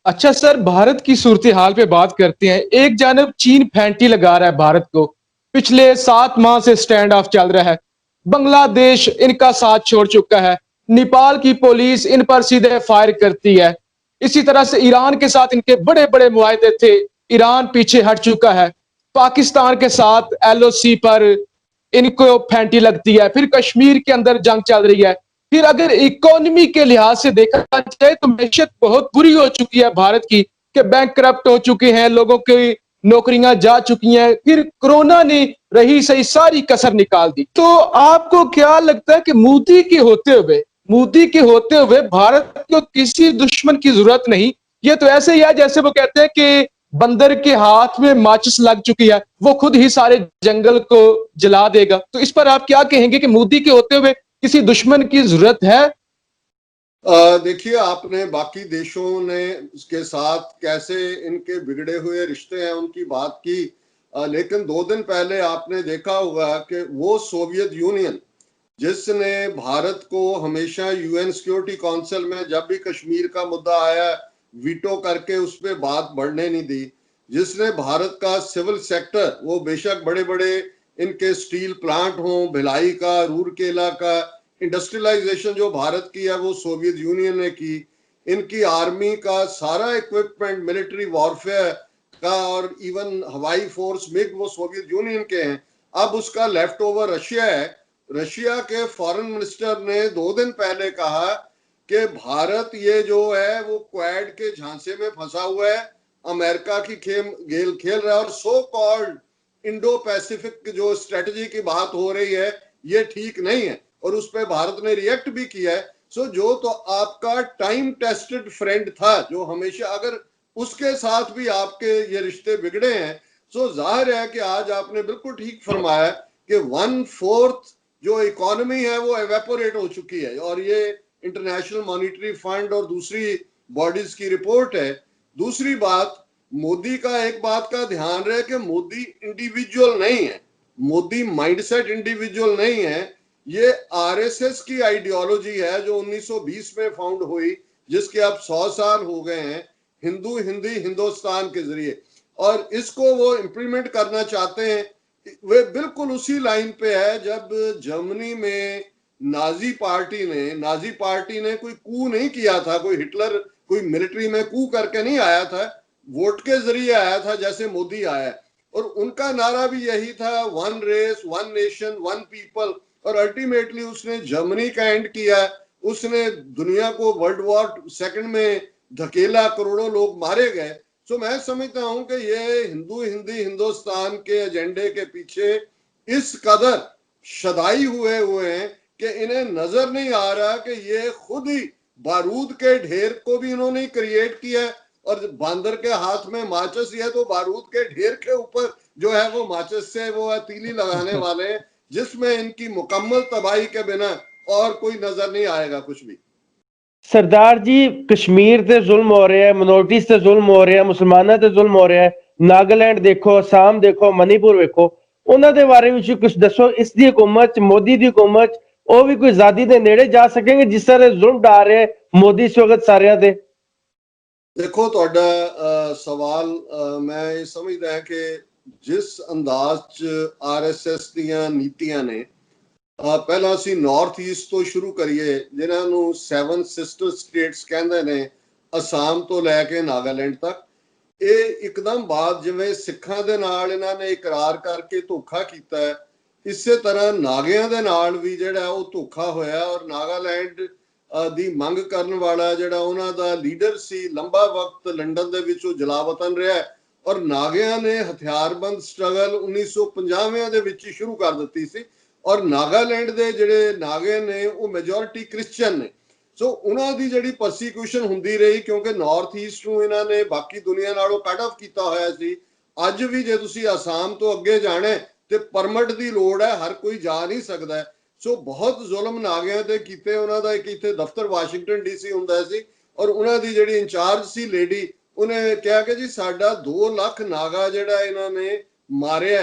अच्छा सर, भारत की सूरत हाल पे बात करते हैं। एक जानब चीन फैंटी लगा रहा है भारत को, पिछले 7 माह से स्टैंड ऑफ चल रहा है। बांग्लादेश इनका साथ छोड़ चुका है। नेपाल की पुलिस इन पर सीधे फायर करती है। इसी तरह से ईरान के साथ इनके बड़े बड़े मुआहदे थे, ईरान पीछे हट चुका है। पाकिस्तान के साथ एलओसी पर इनको फैंटी लगती है। फिर कश्मीर के अंदर जंग चल रही है। फिर अगर इकोनॉमी के लिहाज से देखा जाए तो मैशत बहुत बुरी हो चुकी है भारत की, कि बैंक करप्ट हो चुके हैं, लोगों की नौकरियां जा चुकी हैं। फिर कोरोना ने रही सही सारी कसर निकाल दी। तो आपको क्या लगता है कि मोदी के होते हुए भारत को किसी दुश्मन की जरूरत नहीं? ये तो ऐसे ही है जैसे वो कहते हैं कि बंदर के हाथ में माचिस लग चुकी है, वो खुद ही सारे जंगल को जला देगा। तो इस पर आप क्या कहेंगे कि मोदी के होते हुए किसी दुश्मन की जरूरत है? देखिए, आपने बाकी देशों ने के साथ कैसे इनके बिगड़े हुए रिश्ते हैं उनकी बात की। लेकिन 2 दिन पहले आपने देखा होगा कि वो सोवियत यूनियन जिसने भारत को हमेशा यूएन सिक्योरिटी काउंसिल में जब भी कश्मीर का मुद्दा आया वीटो करके उस पर बात बढ़ने नहीं दी, जिसने भारत का सिविल सेक्टर, वो बेशक बड़े बड़े इनके स्टील प्लांट हो, भिलाई का, रूरकेला का इंडस्ट्रियलाइजेशन जो भारत की है वो सोवियत यूनियन ने की। इनकी आर्मी का सारा इक्विपमेंट मिलिट्री वॉरफेयर का और इवन हवाई फोर्स मिग वो सोवियत यूनियन के हैं। अब उसका लेफ्ट ओवर रशिया है। रशिया के फॉरेन मिनिस्टर ने 2 दिन पहले कहा कि भारत ये जो है वो क्वाड के झांसे में फंसा हुआ है, अमेरिका की गेल खेल रहा है, और सो कॉल्ड इंडो पैसिफिक जो स्ट्रेटजी की बात हो रही है ये ठीक नहीं है, और उस पर भारत ने रिएक्ट भी किया है। सो जो तो आपका टाइम टेस्टेड फ्रेंड था, जो हमेशा, अगर उसके साथ भी आपके ये रिश्ते बिगड़े हैं, सो जाहिर है कि आज आपने बिल्कुल ठीक फरमाया कि 1/4 जो इकोनॉमी है वो एवेपोरेट हो चुकी है, और ये इंटरनेशनल मॉनिटरी फंड और दूसरी बॉडीज की रिपोर्ट है। दूसरी बात, मोदी का एक बात का ध्यान रहे कि मोदी इंडिविजुअल नहीं है, मोदी माइंडसेट इंडिविजुअल नहीं है। ये आरएसएस की आइडियोलॉजी है जो 1920 में फाउंड हुई, जिसके अब 100 साल हो गए हैं, हिंदू हिंदी हिंदुस्तान के जरिए, और इसको वो इंप्लीमेंट करना चाहते हैं। वे बिल्कुल उसी लाइन पे है जब जर्मनी में नाजी पार्टी ने कोई कू नहीं किया था, कोई हिटलर कोई मिलिट्री में कू करके नहीं आया था, वोट के जरिए आया था जैसे मोदी आया। और उनका नारा भी यही था, one race one nation one people, और अल्टीमेटली उसने जर्मनी का एंड किया, उसने दुनिया को वर्ल्ड वॉर सेकंड में धकेला, करोड़ों लोग मारे गए। सो मैं समझता हूं कि ये हिंदू हिंदी हिंदुस्तान के एजेंडे के पीछे इस कदर शदाई हुए हैं कि इन्हें नजर नहीं आ रहा कि ये खुद ही बारूद के ढेर को भी इन्होंने क्रिएट किया है, और बांदर के हाथ में माचिस है तो बारूद के ढेर के ऊपर जो है वो माचिस से वो तीली लगाने वाले हैं, जिसमें इनकी मुकम्मल तबाही के बिना और कोई नजर नहीं आएगा कुछ भी। सरदार जी, कश्मीर ते जुल्म हो रहा है, मिनोरिटीज ते जुल्म हो रहा है, मुसलमाना ते जुल्म हो रहा है, नागालैंड देखो, असम देखो, मणिपुर देखो, उन्हां दे बारे विच कुछ दसो। इस दी हुकूमत, मोदी दी हुकूमत, ਉਹ भी कोई आजादी दे नेड़े जा सकेंगे जिस तरह जुल्म डा रहे मोदी इस वक्त सारिਆਂ ਤੇ? देखो ਤੁਹਾਡਾ सवाल मैं ये समझदा है कि जिस अंदाज च आरएसएस ਦੀਆਂ ਨੀਤੀਆਂ ਨੇ, ਪਹਿਲਾਂ ਅਸੀਂ ਨਾਰਥ ਈਸਟ ਤੋਂ ਸ਼ੁਰੂ ਕਰੀਏ, ਜਿਨ੍ਹਾਂ ਨੂੰ 7 ਸਿਸਟਰ ਸਟੇਟਸ ਕਹਿੰਦੇ ਨੇ, ਅਸਾਮ ਤੋਂ ਲੈ ਕੇ ਨਾਗਾਲੈਂਡ ਤੱਕ। ਇਹ ਇੱਕਦਮ ਬਾਅਦ ਜਿਵੇਂ ਸਿੱਖਾਂ ਦੇ ਨਾਲ ਇਹਨਾਂ ਨੇ ਇਕਰਾਰ ਕਰਕੇ ਧੋਖਾ ਕੀਤਾ ਹੈ, ਇਸੇ ਤਰ੍ਹਾਂ ਨਾਗਿਆਂ ਦੇ ਨਾਲ ਵੀ ਜਿਹੜਾ ਉਹ ਧੋਖਾ ਹੋਇਆ। ਔਰ ਨਾਗਾਲੈਂਡ ਦੀ ਮੰਗ ਕਰਨ ਵਾਲਾ ਜਿਹੜਾ ਉਹਨਾਂ ਦਾ ਲੀਡਰ ਸੀ, ਲੰਬਾ ਵਕਤ ਲੰਡਨ ਦੇ ਵਿੱਚ ਉਹ ਜਲਾਵਤਨ ਰਿਹਾ, ਔਰ ਨਾਗਿਆਂ ਨੇ ਹਥਿਆਰਬੰਦ ਸਟਰਗਲ 1950 ਦੇ ਵਿੱਚ ਹੀ ਸ਼ੁਰੂ ਕਰ ਦਿੱਤੀ ਸੀ। ਔਰ ਨਾਗਾਲੈਂਡ ਦੇ ਜਿਹੜੇ ਨਾਗੇ ਨੇ ਉਹ ਮੈਜੋਰਿਟੀ ਕ੍ਰਿਸਚੀਅਨ ਨੇ। ਸੋ ਉਹਨਾਂ ਦੀ ਜਿਹੜੀ ਪਰਸੀਕਿਊਸ਼ਨ ਹੁੰਦੀ ਰਹੀ, ਕਿਉਂਕਿ ਨਾਰਥ ਈਸਟ ਨੂੰ ਇਹਨਾਂ ਨੇ ਬਾਕੀ ਦੁਨੀਆ ਨਾਲੋਂ ਕੱਟ ਆਫ ਕੀਤਾ ਹੋਇਆ ਸੀ। ਅੱਜ ਵੀ ਜੇ ਤੁਸੀਂ ਆਸਾਮ ਤੋਂ ਅੱਗੇ ਜਾਣਾ ਤੇ ਪਰਮਿਟ ਦੀ ਲੋੜ ਹੈ, ਹਰ ਕੋਈ ਜਾ ਨਹੀਂ ਸਕਦਾ। ਸੋ ਬਹੁਤ ਜ਼ੁਲਮ ਨਾਗਿਆਂ ਤੇ ਕੀਤੇ। ਉਹਨਾਂ ਦਾ ਇੱਕ ਇੱਥੇ ਦਫ਼ਤਰ ਵਾਸ਼ਿੰਗਟਨ ਡੀਸੀ ਹੁੰਦਾ ਸੀ, ਔਰ ਉਹਨਾਂ ਦੀ ਜਿਹੜੀ ਇੰਚਾਰਜ ਸੀ ਲੇਡੀ, ਉਹਨੇ ਕਿਹਾ ਕਿ ਜੀ ਸਾਡਾ 2 ਲੱਖ ਨਾਗਾ ਜਿਹੜਾ ਇਹਨਾਂ ਨੇ ਮਾਰਿਆ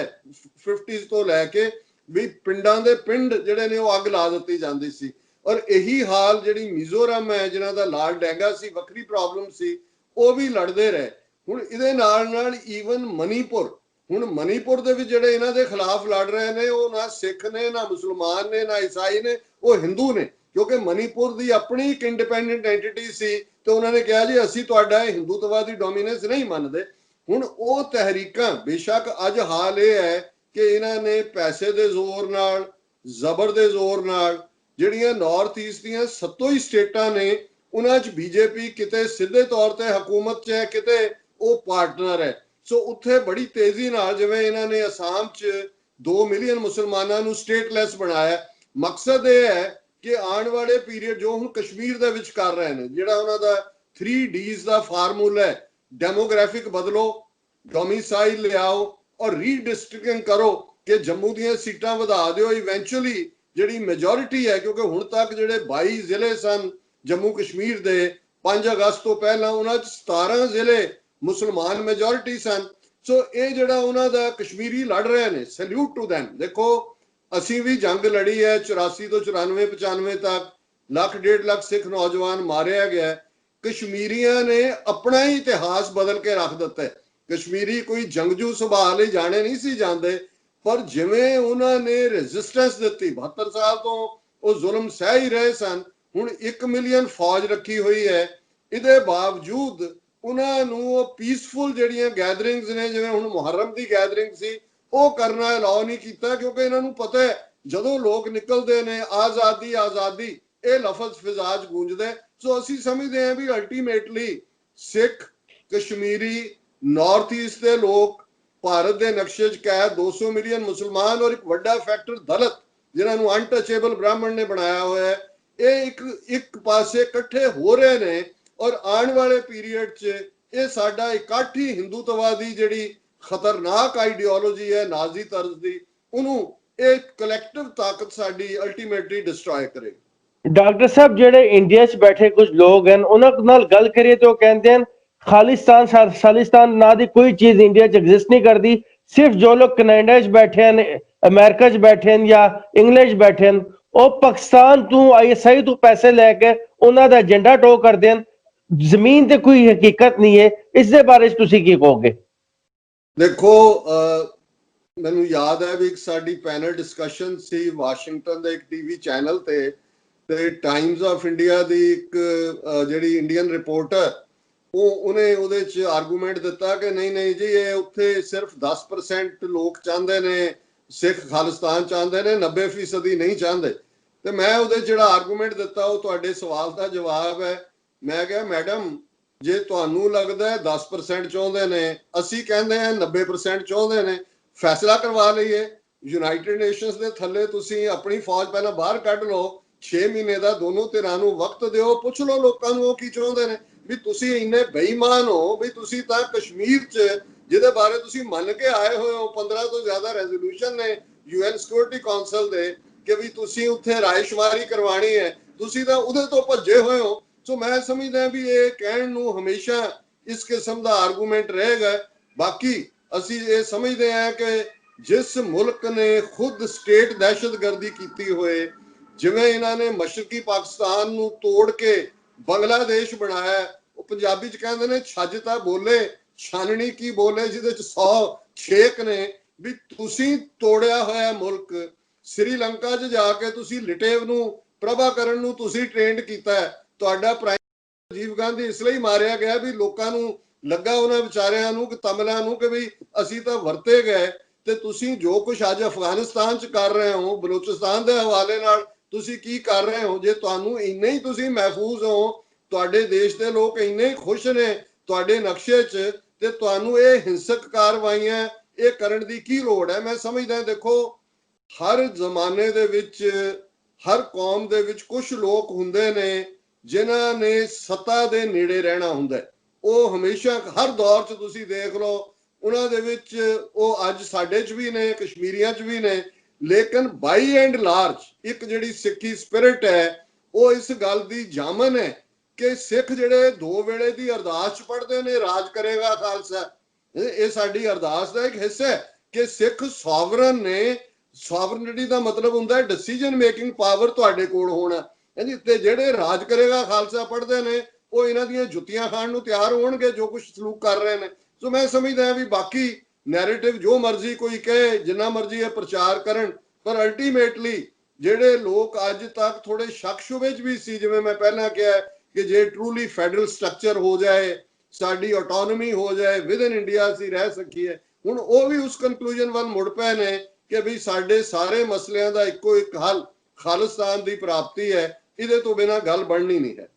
50s ਤੋਂ ਲੈ ਕੇ, ਵੀ ਪਿੰਡਾਂ ਦੇ ਪਿੰਡ ਜਿਹੜੇ ਨੇ ਉਹ ਅੱਗ ਲਾ ਦਿੱਤੀ ਜਾਂਦੀ ਸੀ। ਔਰ ਇਹੀ ਹਾਲ ਜਿਹੜੀ ਮਿਜ਼ੋਰਮ ਹੈ, ਜਿਹਨਾਂ ਦਾ ਲਾਲ ਡੈਂਗਾ ਸੀ, ਵੱਖਰੀ ਪ੍ਰੋਬਲਮ ਸੀ, ਉਹ ਵੀ ਲੜਦੇ ਰਹੇ। ਹੁਣ ਇਹਦੇ ਨਾਲ ਈਵਨ ਮਨੀਪੁਰ, ਹੁਣ ਮਨੀਪੁਰ ਦੇ ਵਿੱਚ ਜਿਹੜੇ ਇਹਨਾਂ ਦੇ ਖਿਲਾਫ ਲੜ ਰਹੇ ਨੇ ਉਹ ਨਾ ਸਿੱਖ ਨੇ, ਨਾ ਮੁਸਲਮਾਨ ਨੇ, ਨਾ ਈਸਾਈ ਨੇ, ਉਹ ਹਿੰਦੂ ਨੇ, ਕਿਉਂਕਿ ਮਨੀਪੁਰ ਦੀ ਆਪਣੀ ਇੱਕ ਇੰਡੀਪੈਂਡੈਂਟ ਐਂਟੀਟੀ ਸੀ ਤੇ ਉਹਨਾਂ ਨੇ ਕਿਹਾ ਜੀ ਅਸੀਂ ਤੁਹਾਡਾ ਹਿੰਦੂਤਵਾਦੀ ਡੋਮੀਨੈਂਸ ਨਹੀਂ ਮੰਨਦੇ। ਹੁਣ ਉਹ ਤਹਿਰੀਕਾਂ, ਬੇਸ਼ੱਕ ਅੱਜ ਹਾਲ ਇਹ ਹੈ ਕਿ ਇਹਨਾਂ ਨੇ ਪੈਸੇ ਦੇ ਜ਼ੋਰ ਨਾਲ, ਜ਼ਬਰ ਦੇ ਜ਼ੋਰ ਨਾਲ, ਜਿਹੜੀਆਂ ਨਾਰਥ ਈਸਟ ਦੀਆਂ 7 ਹੀ ਸਟੇਟਾਂ ਨੇ ਉਹਨਾਂ 'ਚ ਬੀਜੇਪੀ ਕਿਤੇ ਸਿੱਧੇ ਤੌਰ ਤੇ ਹਕੂਮਤ 'ਚ ਹੈ, ਕਿਤੇ ਉਹ ਪਾਰਟਨਰ ਹੈ। ਸੋ ਉੱਥੇ ਬੜੀ ਤੇਜ਼ੀ ਨਾਲ, ਜਿਵੇਂ ਇਹਨਾਂ ਨੇ ਅਸਾਮ 'ਚ 2 ਮਿਲੀਅਨ ਮੁਸਲਮਾਨਾਂ ਨੂੰ ਸਟੇਟਲੈਸ ਬਣਾਇਆ, ਮਕਸਦ ਇਹ ਹੈ ਕਿ ਆਉਣ ਵਾਲੇ ਪੀਰੀਅਡ ਜੋ ਹੁਣ ਕਸ਼ਮੀਰ ਦੇ ਵਿੱਚ ਕਰ ਰਹੇ ਨੇ, ਜਿਹੜਾ ਉਹਨਾਂ ਦਾ 3Ds ਦਾ ਫਾਰਮੂਲਾ ਹੈ, ਡੈਮੋਗ੍ਰਾਫਿਕ ਬਦਲੋ, ਡੋਮਿਸਾਈਲ ਲਿਆਓ ਔਰ ਰੀਡਿਸਟ੍ਰਿਕਟਿੰਗ ਕਰੋ ਕਿ ਜੰਮੂ ਦੀਆਂ ਸੀਟਾਂ ਵਧਾ ਦਿਓ। ਇਵੈਂਚੁਅਲੀ ਜਿਹੜੀ ਮੈਜੋਰਿਟੀ ਹੈ, ਕਿਉਂਕਿ ਹੁਣ ਤੱਕ ਜਿਹੜੇ 22 ਜ਼ਿਲ੍ਹੇ ਸਨ ਜੰਮੂ ਕਸ਼ਮੀਰ ਦੇ 5 ਅਗਸਤ ਤੋਂ ਪਹਿਲਾਂ, ਉਹਨਾਂ 'ਚ 17 ਜ਼ਿਲ੍ਹੇ ਮੁਸਲਮਾਨ ਮੈਜੋਰਿਟੀ ਸਨ। ਸੋ ਇਹ ਜਿਹੜਾ ਉਹਨਾਂ ਦਾ ਕਸ਼ਮੀਰੀ ਲੜ ਰਹੇ ਨੇ, ਸੈਲੂਟ ਟੂ ਦੈਮ। ਦੇਖੋ ਅਸੀਂ ਵੀ ਜੰਗ ਲੜੀ ਹੈ 84 ਤੋਂ 94 95 ਤੱਕ, 1.5 ਲੱਖ ਸਿੱਖ ਨੌਜਵਾਨ ਮਾਰਿਆ ਗਿਆ। ਕਸ਼ਮੀਰੀਆਂ ਨੇ ਆਪਣਾ ਹੀ ਇਤਿਹਾਸ ਬਦਲ ਕੇ ਰੱਖ ਦਿੱਤਾ। ਕਸ਼ਮੀਰੀ ਕੋਈ ਜੰਗਜੂ ਸੁਭਾਅ ਲਈ ਜਾਣੇ ਨਹੀਂ ਸੀ ਜਾਂਦੇ, ਪਰ ਜਿਵੇਂ ਉਹਨਾਂ ਨੇ ਰੈਜ਼ਿਸਟੈਂਸ ਦਿੱਤੀ, 72 ਸਾਲ ਤੋਂ ਉਹ ਜ਼ੁਲਮ ਸਹਿ ਹੀ ਰਹੇ ਸਨ। ਹੁਣ 1 ਮਿਲੀਅਨ ਫੌਜ ਰੱਖੀ ਹੋਈ ਹੈ, ਇਹਦੇ ਬਾਵਜੂਦ ਉਹਨਾਂ ਨੂੰ ਉਹ ਪੀਸਫੁਲ ਜਿਹੜੀਆਂ ਗੈਦਰਿੰਗਸ ਨੇ, ਜਿਵੇਂ ਹੁਣ ਮੁਹਰਮ ਦੀ ਗੈਦਰਿੰਗ ਸੀ, ਉਹ ਕਰਨਾ ਅਲਾਉ ਨਹੀਂ ਕੀਤਾ, ਕਿਉਂਕਿ ਇਹਨਾਂ ਨੂੰ ਪਤਾ ਹੈ ਜਦੋਂ ਲੋਕ ਨਿਕਲਦੇ ਨੇ ਆਜ਼ਾਦੀ ਆਜ਼ਾਦੀ ਇਹ ਲਫ਼ਜ਼ ਫਿਜ਼ਾ 'ਚ ਗੂੰਜਦੇ। ਸੋ ਅਸੀਂ ਸਮਝਦੇ ਹਾਂ ਵੀ ਅਲਟੀਮੇਟਲੀ ਸਿੱਖ, ਕਸ਼ਮੀਰੀ, ਨਾਰਥ ਈਸਟ ਦੇ ਲੋਕ, ਭਾਰਤ ਦੇ ਨਕਸ਼ੇ 'ਚ ਕੈਦ 200 ਮਿਲੀਅਨ ਮੁਸਲਮਾਨ ਔਰ ਇੱਕ ਵੱਡਾ ਫੈਕਟਰ ਦਲਿਤ, ਜਿਨ੍ਹਾਂ ਨੂੰ ਅਨਟਚੇਬਲ ਬ੍ਰਾਹਮਣ ਨੇ ਬਣਾਇਆ ਹੋਇਆ ਹੈ, ਇਹ ਇੱਕ ਪਾਸੇ ਇਕੱਠੇ ਹੋ ਰਹੇ ਨੇ। ਔਰ ਆਉਣ ਵਾਲੇ ਪੀਰੀਅਡ 'ਚ ਇਹ ਸਾਡਾ ਇਕੱਠ ਹੀ ਹਿੰਦੂਤਵਾਦੀ ਜਿਹੜੀ ਖਤਰਨਾਕ ਆਈਡੀਓਲੋਜੀ ਹੈ ਨਾਜ਼ੀ ਤਰਜ਼ ਦੀ, ਉਹਨੂੰ ਇਹ ਕਲੈਕਟਿਵ ਤਾਕਤ ਸਾਡੀ ਅਲਟੀਮੇਟਲੀ ਡਿਸਟਰੋਏ ਕਰੇਗੀ। ਡਾਕਟਰ ਸਾਹਿਬ, ਜਿਹੜੇ ਇੰਡੀਆ 'ਚ ਬੈਠੇ ਕੁਝ ਲੋਕ ਹਨ, ਉਹਨਾਂ ਨਾਲ ਗੱਲ ਕਰੀਏ ਤਾਂ ਉਹ ਕਹਿੰਦੇ ਹਨ ਖਾਲਿਸਤਾਨ ਨਾਂ ਦੀ ਕੋਈ ਚੀਜ਼ ਇੰਡੀਆ 'ਚ ਐਗਜ਼ਿਸਟ ਨਹੀਂ ਕਰਦੀ। ਸਿਰਫ ਜੋ ਲੋਕ ਕੈਨੇਡਾ 'ਚ ਬੈਠੇ ਹਨ, ਅਮਰੀਕਾ 'ਚ ਬੈਠੇ ਹਨ ਜਾਂ ਇੰਗਲੈਂਡ 'ਚ ਬੈਠੇ ਹਨ, ਉਹ ਪਾਕਿਸਤਾਨ ਤੋਂ, ISI ਤੋਂ ਪੈਸੇ ਲੈ ਕੇ ਉਹਨਾਂ ਦਾ ਏਜੰਡਾ ਟੋ ਕਰਦੇ ਹਨ। ਜ਼ਮੀਨ ਤੇ ਕੋਈ ਹਕੀਕਤ ਨਹੀਂ ਹੈ। ਇਸ ਦੇ ਬਾਰੇ 'ਚ ਤੁਸੀਂ ਕੀ ਕਹੋਗੇ? ਦੇਖੋ, ਮੈਨੂੰ ਯਾਦ ਹੈ ਵੀ ਇੱਕ ਸਾਡੀ ਪੈਨਲ ਡਿਸਕਸ਼ਨ ਸੀ ਵਾਸ਼ਿੰਗਟਨ ਦੇ ਇੱਕ ਟੀਵੀ ਚੈਨਲ ਤੇ ਟਾਈਮਜ਼ ਆਫ ਇੰਡੀਆ ਦੀ ਇੱਕ ਜਿਹੜੀ ਇੰਡੀਅਨ ਰਿਪੋਰਟਰ, ਉਹਨੇ ਉਹਦੇ 'ਚ ਆਰਗੂਮੈਂਟ ਦਿੱਤਾ ਕਿ ਨਹੀਂ ਜੀ, ਇਹ ਉੱਥੇ ਸਿਰਫ 10% ਲੋਕ ਚਾਹੁੰਦੇ ਨੇ, ਸਿੱਖ ਖਾਲਿਸਤਾਨ ਚਾਹੁੰਦੇ ਨੇ, 90% ਨਹੀਂ ਚਾਹੁੰਦੇ। ਤੇ ਮੈਂ ਉਹਦੇ ਜਿਹੜਾ ਆਰਗੂਮੈਂਟ ਦਿੱਤਾ ਉਹ ਤੁਹਾਡੇ ਸਵਾਲ ਦਾ ਜਵਾਬ ਹੈ। ਮੈਂ ਕਿਹਾ ਮੈਡਮ, ਜੇ ਤੁਹਾਨੂੰ ਲੱਗਦਾ 10% ਚਾਹੁੰਦੇ ਨੇ, ਅਸੀਂ ਕਹਿੰਦੇ ਹਾਂ 90% ਚਾਹੁੰਦੇ ਨੇ, ਫੈਸਲਾ ਕਰਵਾ ਲਈਏ। ਯੂਨਾਈਟਿਡ ਨੇਸ਼ਨਸ ਦੇ ਥੱਲੇ ਤੁਸੀਂ ਆਪਣੀ ਫੌਜ ਪਹਿਲਾਂ ਬਾਹਰ ਕੱਢ ਲਓ, 6 ਮਹੀਨੇ ਦਾ ਦੋਨੋਂ ਧਿਰਾਂ ਨੂੰ ਵਕਤ ਦਿਓ, ਪੁੱਛ ਲਓ ਲੋਕਾਂ ਨੂੰ ਉਹ ਕੀ ਚਾਹੁੰਦੇ ਨੇ। ਵੀ ਤੁਸੀਂ ਇੰਨੇ ਬੇਈਮਾਨ ਹੋ ਵੀ ਤੁਸੀਂ ਤਾਂ ਕਸ਼ਮੀਰ 'ਚ, ਜਿਹਦੇ ਬਾਰੇ ਤੁਸੀਂ ਮੰਨ ਕੇ ਆਏ ਹੋਏ ਹੋ, 15 ਤੋਂ ਜ਼ਿਆਦਾ ਰੈਜ਼ੋਲੂਸ਼ਨ ਨੇ UN ਸਿਕਿਉਰਿਟੀ ਕਾਉਂਸਲ ਦੇ ਕਿ ਵੀ ਤੁਸੀਂ ਉੱਥੇ ਰਾਇਸ਼ੁਮਾਰੀ ਕਰਵਾਣੀ ਹੈ, ਤੁਸੀਂ ਤਾਂ ਉਹਦੇ ਤੋਂ ਭੱਜੇ ਹੋਏ ਹੋ। ਸੋ ਮੈਂ ਸਮਝਦਾ ਵੀ ਇਹ ਕਹਿਣ ਨੂੰ ਹਮੇਸ਼ਾ ਇਸ ਕਿਸਮ ਦਾ ਆਰਗੂਮੈਂਟ ਰਹੇਗਾ। ਬਾਕੀ ਅਸੀਂ ਇਹ ਸਮਝਦੇ ਹਾਂ ਕਿ ਜਿਸ ਮੁਲਕ ਨੇ ਖੁਦ ਸਟੇਟ ਦਹਿਸ਼ਤਗਰਦੀ ਕੀਤੀ ਹੋਏ, ਜਿਵੇਂ ਇਹਨਾਂ ਨੇ ਮਸ਼ਰਕੀ ਪਾਕਿਸਤਾਨ ਨੂੰ ਤੋੜ ਕੇ ਬੰਗਲਾਦੇਸ਼ ਬਣਾਇਆ, ਉਹ ਪੰਜਾਬੀ 'ਚ ਕਹਿੰਦੇ ਨੇ ਛੱਜ ਤਾਂ ਬੋਲੇ ਛਾਨਣੀ ਕੀ ਬੋਲੇ, ਜਿਹਦੇ 'ਚ 100 ਛੇਕ ਨੇ। ਵੀ ਤੁਸੀਂ ਤੋੜਿਆ ਹੋਇਆ ਮੁਲਕ, ਸ੍ਰੀਲੰਕਾ 'ਚ ਜਾ ਕੇ ਤੁਸੀਂ ਲਿਟੇਵ ਨੂੰ, ਪ੍ਰਭਾਕਰਨ ਨੂੰ ਤੁਸੀਂ ਟ੍ਰੇਨਡ ਕੀਤਾ। ਤੁਹਾਡਾ ਪ੍ਰਾਈਮ ਰਾਜੀਵ ਗਾਂਧੀ ਇਸ ਲਈ ਮਾਰਿਆ ਗਿਆ ਵੀ ਲੋਕਾਂ ਨੂੰ ਲੱਗਾ, ਉਹਨਾਂ ਵਿਚਾਰਿਆਂ ਨੂੰ, ਕਿ ਤਮਿਲਾਂ ਨੂੰ, ਕਿ ਵੀ ਅਸੀਂ ਤਾਂ ਵਰਤੇ ਗਏ। ਤੇ ਤੁਸੀਂ ਜੋ ਕੁਝ ਅੱਜ ਅਫਗਾਨਿਸਤਾਨ 'ਚ ਕਰ ਰਹੇ ਹੋ, ਬਲੋਚਿਸਤਾਨ ਦੇ ਹਵਾਲੇ ਨਾਲ ਤੁਸੀਂ ਕੀ ਕਰ ਰਹੇ ਹੋ, ਜੇ ਤੁਹਾਨੂੰ ਇੰਨੇ ਹੀ ਤੁਸੀਂ ਮਹਿਫੂਜ਼ ਹੋ, ਤੁਹਾਡੇ ਦੇਸ਼ ਦੇ ਲੋਕ ਇੰਨੇ ਹੀ ਖੁਸ਼ ਨੇ ਤੁਹਾਡੇ ਨਕਸ਼ੇ 'ਚ, ਤੇ ਤੁਹਾਨੂੰ ਇਹ ਹਿੰਸਕ ਕਾਰਵਾਈਆਂ ਇਹ ਕਰਨ ਦੀ ਕੀ ਲੋੜ ਹੈ? ਮੈਂ ਸਮਝਦਾ, ਦੇਖੋ ਹਰ ਜ਼ਮਾਨੇ ਦੇ ਵਿੱਚ, ਹਰ ਕੌਮ ਦੇ ਵਿੱਚ ਕੁਝ ਲੋਕ ਹੁੰਦੇ ਨੇ ਜਿਨ੍ਹਾਂ ਨੇ ਸੱਤਾ ਦੇ ਨੇੜੇ ਰਹਿਣਾ ਹੁੰਦਾ। ਉਹ ਹਮੇਸ਼ਾ ਹਰ ਦੌਰ 'ਚ ਤੁਸੀਂ ਦੇਖ ਲਓ, ਉਹਨਾਂ ਦੇ ਵਿੱਚ ਉਹ ਅੱਜ ਸਾਡੇ 'ਚ ਵੀ ਨੇ, ਕਸ਼ਮੀਰੀਆਂ 'ਚ ਵੀ ਨੇ। ਲੇਕਿਨ ਬਾਈ ਐਂਡ ਲਾਰਜ ਇੱਕ ਜਿਹੜੀ ਸਿੱਖੀ ਸਪਿਰਿਟ ਹੈ, ਉਹ ਇਸ ਗੱਲ ਦੀ ਜਾਮਨ ਹੈ ਕਿ ਸਿੱਖ ਜਿਹੜੇ 2 ਵੇਲੇ ਦੀ ਅਰਦਾਸ 'ਚ ਪੜ੍ਹਦੇ ਨੇ, ਰਾਜ ਕਰੇਗਾ ਖਾਲਸਾ, ਇਹ ਸਾਡੀ ਅਰਦਾਸ ਦਾ ਇੱਕ ਹਿੱਸਾ ਹੈ ਕਿ ਸਿੱਖ ਸੋਵਰਨ ਨੇ। ਸੋਵਰਨਿਟੀ ਦਾ ਮਤਲਬ ਹੁੰਦਾ ਡਿਸੀਜਨ ਮੇਕਿੰਗ ਪਾਵਰ ਤੁਹਾਡੇ ਕੋਲ ਹੋਣਾ। ਤੇ ਜਿਹੜੇ ਰਾਜ ਕਰੇਗਾ ਖਾਲਸਾ ਪੜ੍ਹਦੇ ਨੇ, ਉਹ ਇਹਨਾਂ ਦੀਆਂ ਜੁੱਤੀਆਂ ਖਾਣ ਨੂੰ ਤਿਆਰ ਹੋਣਗੇ ਜੋ ਕੁਝ ਸਲੂਕ ਕਰ ਰਹੇ ਨੇ। ਸੋ ਮੈਂ ਸਮਝਦਾ ਹਾਂ ਵੀ ਬਾਕੀ ਨੈਰੇਟਿਵ ਜੋ ਮਰਜ਼ੀ ਕੋਈ ਕਹੇ, ਜਿੰਨਾ ਮਰਜ਼ੀ ਇਹ ਪ੍ਰਚਾਰ ਕਰਨ, ਪਰ ਅਲਟੀਮੇਟਲੀ ਜਿਹੜੇ ਲੋਕ ਅੱਜ ਤੱਕ ਥੋੜੇ ਸ਼ੱਕ ਸ਼ੁਬੇ 'ਚ ਵੀ ਸੀ, ਜਿਵੇਂ ਮੈਂ ਪਹਿਲਾਂ ਕਿਹਾ ਕਿ ਜੇ ਟਰੂਲੀ ਫੈਡਰਲ ਸਟਰਕਚਰ ਹੋ ਜਾਏ, ਸਾਡੀ ਆਟੋਨੋਮੀ ਹੋ ਜਾਏ, ਵਿਦ ਇਨ ਇੰਡੀਆ ਅਸੀਂ ਰਹਿ ਸਕੀਏ, ਹੁਣ ਉਹ ਵੀ ਉਸ ਕਨਕਲੂਜਨ ਵੱਲ ਮੁੜ ਪਏ ਨੇ ਕਿ ਵੀ ਸਾਡੇ ਸਾਰੇ ਮਸਲਿਆਂ ਦਾ ਇੱਕੋ ਇੱਕ ਹੱਲ ਖਾਲਿਸਤਾਨ ਦੀ ਪ੍ਰਾਪਤੀ ਹੈ, ਇਹਦੇ ਤੋਂ ਬਿਨਾਂ ਗੱਲ ਬਣਨੀ ਨਹੀਂ ਹੈ।